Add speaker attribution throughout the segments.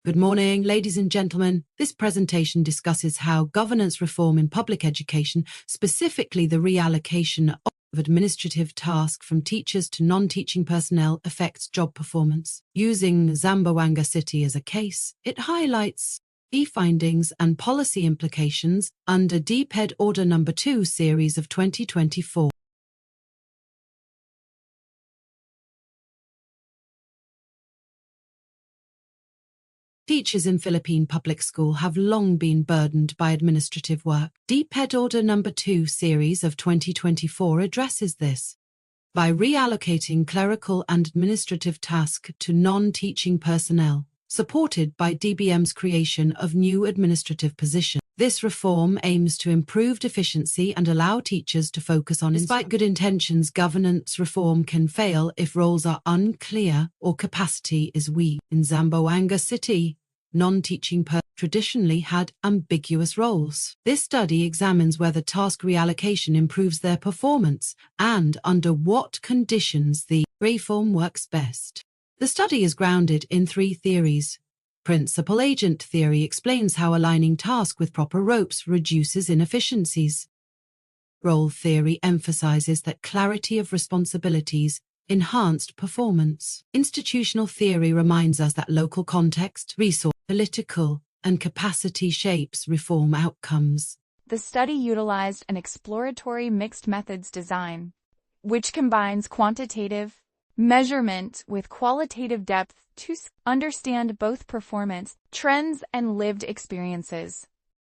Speaker 1: Good morning, ladies and gentlemen. This presentation discusses how governance reform in public education, specifically the reallocation of administrative tasks from teachers to non-teaching personnel, affects job performance. Using Zamboanga City as a case, it highlights key findings and policy implications under DPED Order No. 2 series of 2024. Teachers in Philippine public school have long been burdened by administrative work. DPED Order No. 2 series of 2024 addresses this by reallocating clerical and administrative tasks to non-teaching personnel, supported by DBM's creation of new administrative positions. This reform aims to improve efficiency and allow teachers to focus on Despite good intentions, governance reform can fail if roles are unclear or capacity is weak. In Zamboanga City, non-teaching traditionally had ambiguous roles. This study examines whether task reallocation improves their performance and under what conditions the reform works best. The study is grounded in three theories. Principal agent theory explains how aligning tasks with proper ropes reduces inefficiencies. Role theory emphasizes that clarity of responsibilities enhanced performance. Institutional theory reminds us that local context, resource, political, and capacity shapes reform outcomes.
Speaker 2: The study utilized an exploratory mixed methods design, which combines quantitative measurement with qualitative depth to understand both performance, trends, and lived experiences.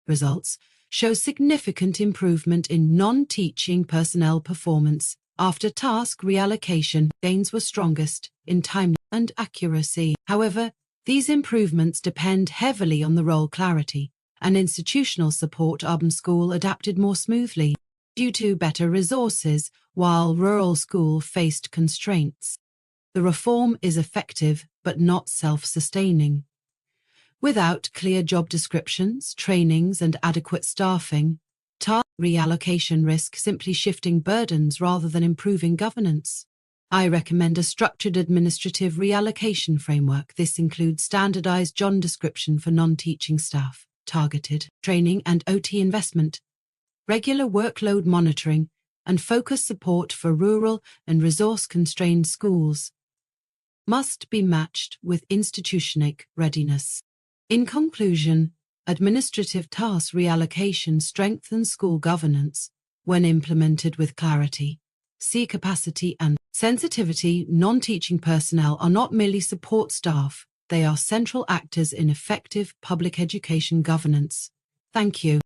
Speaker 1: Results show significant improvement in non-teaching personnel performance after task reallocation. Gains were strongest in time and accuracy. However, these improvements depend heavily on the role clarity and institutional support. Urban school adapted more smoothly due to better resources, while rural school faced constraints. The reform is effective but not self-sustaining. Without clear job descriptions, trainings, and adequate staffing, task reallocation risks simply shifting burdens rather than improving governance. I recommend a structured administrative reallocation framework. This includes standardized job description for non-teaching staff, targeted training and OT investment, regular workload monitoring, and focused support for rural and resource-constrained schools must be matched with institutional readiness. In conclusion, administrative task reallocation strengthens school governance when implemented with clarity, capacity, and sensitivity. Non-teaching personnel are not merely support staff, they are central actors in effective public education governance. Thank you.